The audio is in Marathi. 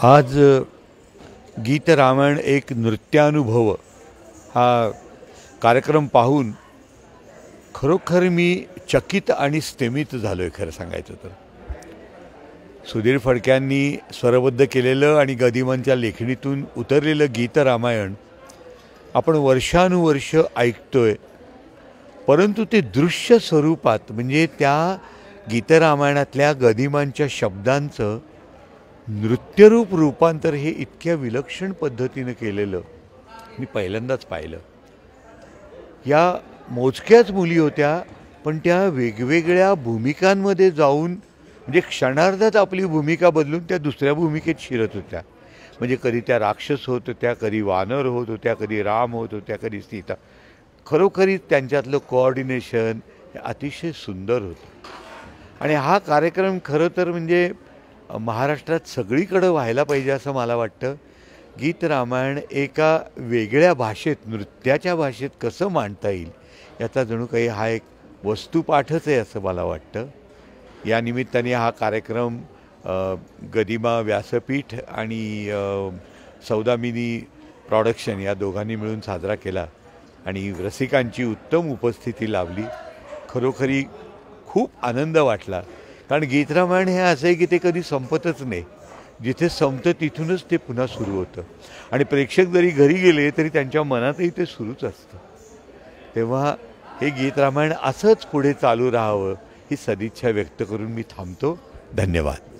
आज गीत रामायण एक नृत्यानुभव हा कार्यक्रम पाहून खरोखर मी चकित आणि स्तिमित झालो आहे. खरं सांगायचं तर सुधीर फडक्यांनी स्वरबद्ध केलेलं आणि गदिमांच्या लेखणीतून उतरलेलं गीत रामायण आपण वर्षानुवर्ष ऐकतोय, परंतु ते दृश्य स्वरूपात म्हणजे त्या गीतरामायणातल्या गदिमांच्या शब्दांचं नृत्यरूप रूपांतर हे इतक्या विलक्षण पद्धतीनं केलेलं मी पहिल्यांदाच पाहिलं. या मोजक्याच मुली होत्या, पण त्या वेगवेगळ्या भूमिकांमध्ये जाऊन म्हणजे क्षणार्धात आपली भूमिका बदलून त्या दुसऱ्या भूमिकेत शिरत होत्या. म्हणजे कधी त्या राक्षस होत होत्या, कधी वानर होत होत्या, कधी राम होत होत्या, कधी सीता. खरोखरीच त्यांच्यातलं कोऑर्डिनेशन हे अतिशय सुंदर होतं. आणि हा कार्यक्रम खरं तर म्हणजे महाराष्ट्रात सगळीकडं व्हायला पाहिजे असं मला वाटतं. गीत रामायण एका वेगळ्या भाषेत, नृत्याच्या भाषेत कसं मांडता येईल याचा जणू काही हा एक वस्तुपाठच आहे असं मला वाटतं. या निमित्ताने हा कार्यक्रम गदिमा व्यासपीठ आणि सौदामिनी प्रॉडक्शन या दोघांनी मिळून साजरा केला आणि रसिकांची उत्तम उपस्थिती लाभली. खरोखरी खूप आनंद वाटला, कारण गीत रामायण हे असं आहे की ते कधी संपतच नाही. जिथे संपतं तिथूनच ते पुन्हा सुरू होतं आणि प्रेक्षक जरी घरी गेले तरी त्यांच्या मनातही ते सुरूच असतं. तेव्हा हे गीत रामायण असंच पुढे चालू राहावं ही सदिच्छा व्यक्त करून मी थांबतो. धन्यवाद.